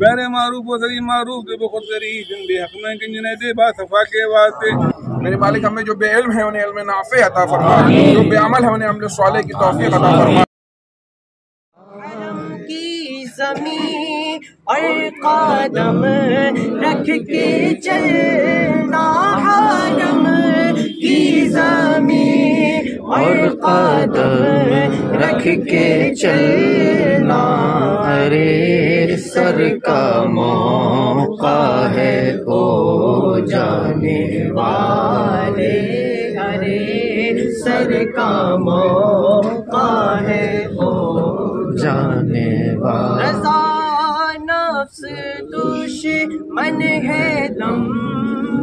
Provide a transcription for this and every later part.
بیر معروف و ذریع معروف دے بخود ذریع جن بے حق میں گنجنے دے با صفا کے واسطے۔ میرے مالک ہمیں جو بے علم ہے انہیں علم نافع عطا فرما، جو بے عمل ہے انہیں عمل صالح کی توفیق عطا فرما۔ کی زمین اور قدم رکھ کے چلنا، حرم کی زمین اور قدم رکھ کے چلنا، ارے سر کا موقع ہے او جانے والے، ارے سر کا موقع ہے او جانے والے۔ رضا نفس دشمن ہے دم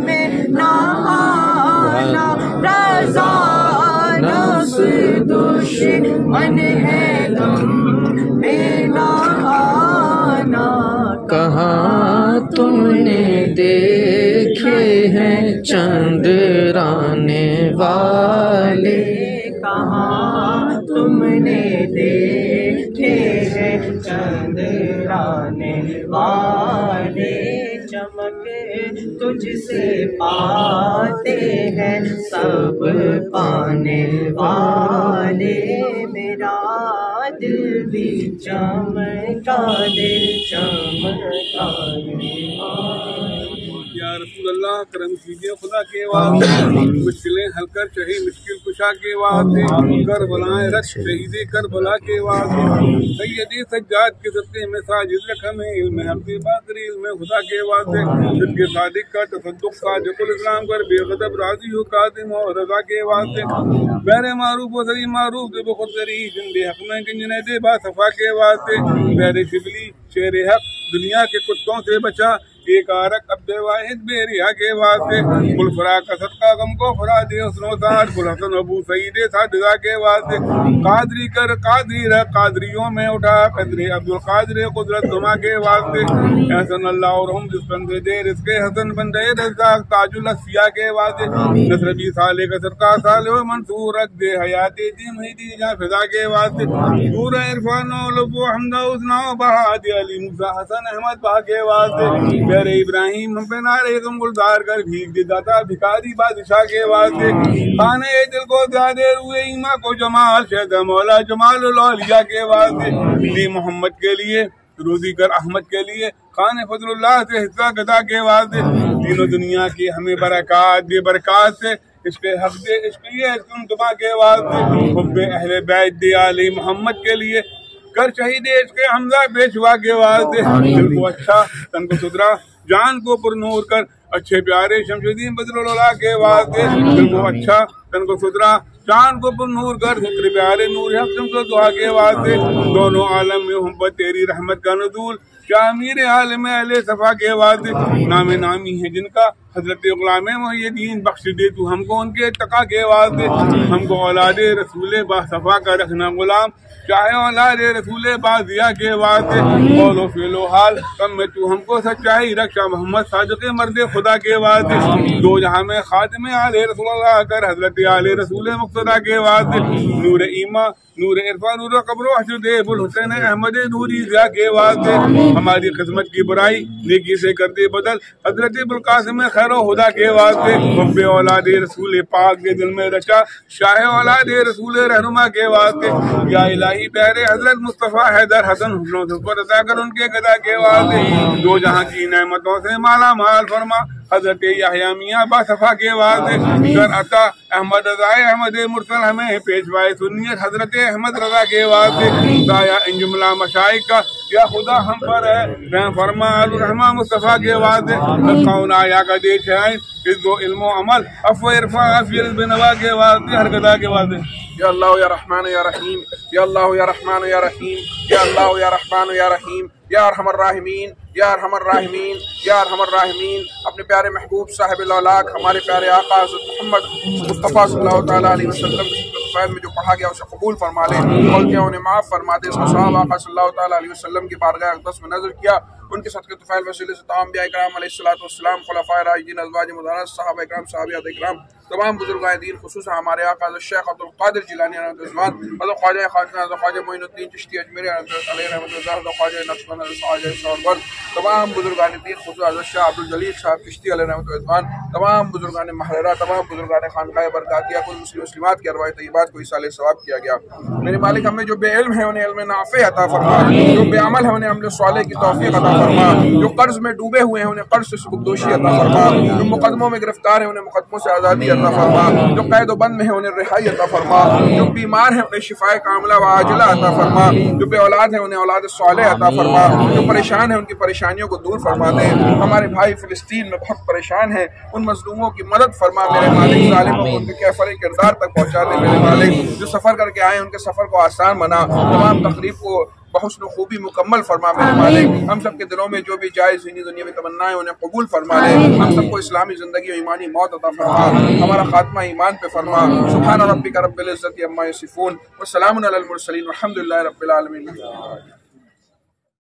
میں نہ آنا، رضا نفس دشمن ہے دم میں نہ آنا۔ کہاں تم نے دیکھے ہیں چندرانے والے، کہاں تم نے دیکھے ہیں چندرانے والے، چمک تجھ سے پاتے ہیں سب پانے والے، میرا دل بھی چمکا دے، چمکا دے۔ یا رسول اللہ کرم کیجیے خدا کے واسطے، مشکلیں حل کر چہی مشکل کشا کے واسطے، کربلائیں رکھ شہید کربلا کے واسطے، سید سجاد کے صدقے میں ساجد رکھ ہمیں علم حق باقری علم خدا کے واسطے، جن کے صادق کا تصدق صادق الاسلام کر بے غضب راضی ہو قادم و رضا کے واسطے، بیر معروف و ذریع معروف دے بخود ذریع جن بے حق میں گنجنے دے با صفا کے واسطے، بیر شبلی شیر حق دنیا کے کتوں سے بچا، ایک آرک عبد واحد بے ریا کے واسطے، گل فرا کا صدقہ غم کو فرا دے حسن و سعد، گل حسن ابو سعید صادقہ کے واسطے، قادری کر قادری رہ قادریوں میں اٹھا، قدر عبد القادر قدرت دما کے واسطے، حسن اللہ اور ہم جس بندے دے رزق حسن بندے رزاق تاج الاسفیاء کے واسطے، نصر بھی صالح کا صدقہ صالح و منصور رکھ دے حیات دی مہدی جہاں فضا کے واسطے، سورہ عرفان و لب و حمد و حسنہ و بہاد علی موسیٰ حسن احمد بہا کے واسطے، بیر ابراہیم ہم پہ نعرے غم گلزار کر بھیگ دے داتا بھکاری بادشاہ کے واسطے، خانے دل کو زیادہ روئے ایماں کو جمال شہدہ مولا جمال الاولیاء کے واسطے، دی محمد کے لیے روزی کر احمد کے لیے، خان فضل اللہ سے حصہ گدا کے واسطے، دین و دنیا کی ہمیں برکات دے برکات سے، عشق حق دے عشق یہ تم دبا کے واسطے، حب اہل بیت دے آل محمد کے لیے، کر شہید عشق حمزہ پیشوا کے واسطے، دل کو اچھا تن کو ستھرا جان کو پر نور کر، اچھے پیارے شمس الدین بدر الاولیاء کے واسطے، دل کو اچھا تن کو ستھرا جان کو پر نور کر، ستر پیارے نور حق شمس دعا کے واسطے، دونوں عالم میں ہم پر تیری رحمت کا نزول، شاہ امیر عالم اہل صفا کے واسطے، نام نامی ہے جن کا حضرت غلام محی الدین، بخش دے تو ہم کو ان کے اتقا کے واسطے، ہم کو اولاد رسول با صفا کا رکھنا غلام، چاہے اولاد رسول با ضیا کے واسطے، قول و فعل و حال کم میں تو ہم کو سچائی رکھ، شاہ محمد صادق مرد خدا کے واسطے، دو جہاں میں خاتم آل رسول اللہ کر، حضرت آل رسول مقتدی کے واسطے، نور ایمان نور عرفان نور قبر و حشر دے ابوالحسین احمد نوری ضیا کے واسطے، ہماری خدمت کی برائی نیکی سے کرتے بدل، حضرت ابوالقاسم خیر و خدا کے واسطے، حب اولاد رسول پاک کے دل میں رچا، شاہ اولاد رسول رہنما کے واسطے، یا الہی بہر حضرت مصطفیٰ حیدر حسن حسن پر عطا کر ان کے گدا کے واسطے، دو جہاں کی نعمتوں سے مالا مال فرما، حضرت یحییٰ میاں با صفا کے واسطے، کر عطا احمد رضا احمد مرسل ہمیں پیشوائے سنیت حضرت احمد رضا کے واسطے، دایا ان جملہ مشائخ کا یا خدا ہم پر ہے رحم فرما، الرحمہ مصطفیٰ کے واسطے، خون آیا کا دیش ہے عز و علم و عمل، عفو عرفا عافیت بنوا کے واسطے، ہر گدا کے واسطے، یا اللہ یا رحمان یا رحیم، یا اللہ یا رحمان یا رحیم، یا اللہ یا رحمان یا رحیم، یا ارحم الراحمین، یا ارحم الراحمین، یا ارحم الراحمین، اپنے پیارے محبوب صاحب الاولاق ہمارے پیارے آقا حضرت محمد مصطفیٰ صلی اللہ تعالیٰ علیہ وسلم میں جو پڑھا گیا اسے قبول فرما لے، غلطیاں انہیں معاف فرما دے، اس کا ثواب آقا صلی اللہ تعالیٰ علیہ وسلم کی بارگاہ اقدس میں نظر کیا، ان کے صدقے طفیل وسیلے سے تمام انبیاء کرام علیہ الصلوۃ والسلام، خلفائے راشدین، ازواج مطہرات، صحابہ کرام، صحابیات کرام، تمام بزرگان دین، خصوصاً ہمارے آقا حضرت شیخ عبد القادر جیلانی رحمۃ اللہ، حضرت خواجہ خاقان، حضرت خواجہ معین الدین چشتی اجمیری علیہ رحمۃ اللہ، حضرت خواجہ نقشبند، حضرت خواجہ سہروردی، تمام بزرگان دین، خصوصاً حضرت شاہ عبد الجلیل صاحب چشتی علیہ رحمۃ اللہ، تمام بزرگان محررہ، تمام بزرگان خانقاہ برکاتیہ، کل مسلم مسلمات کی ارواح طیبات کو ایصال ثواب کیا گیا۔ میرے مالک ہمیں جو بے علم ہے انہیں علم نافع عطا فرما، جو بے عمل ہے انہیں عمل صالح کی توفیق عطا فرما، جو قرض میں ڈوبے ہوئے ہیں انہیں قرض سے سبکدوشی عطا فرما، جو مقدموں میں گرفتار ہیں انہیں مقدموں سے آزادی عطا فرما، جو قید و بند میں ہیں انہیں رہائی عطا فرما، جو بیمار ہیں انہیں شفائے کاملہ و عاجلہ عطا فرما، جو بے اولاد ہیں انہیں اولاد صالح عطا فرما، جو پریشان ہیں ان کی پریشانیوں کو دور فرما دے۔ ہمارے بھائی فلسطین میں بہت پریشان ہیں، ان مظلوموں کی مدد فرما میرے مالک، ظالموں کو ان کے کیفر کردار تک پہنچا دے میرے مالک، جو سفر کر کے آئے ان کے سفر کو آسان بنا، تمام تقریب کو بحسن و خوبی مکمل فرما میرے مالک، ہم سب کے دلوں میں جو بھی جائز دینی دنیا میں تمنائیں انہیں قبول فرما لے، ہم سب کو اسلامی زندگی و ایمانی موت عطا فرما، ہمارا خاتمہ ایمان پہ فرما۔ سبحان ربک رب العزت عما یصفون وسلام علی المرسلین والحمد للہ رب العالمین۔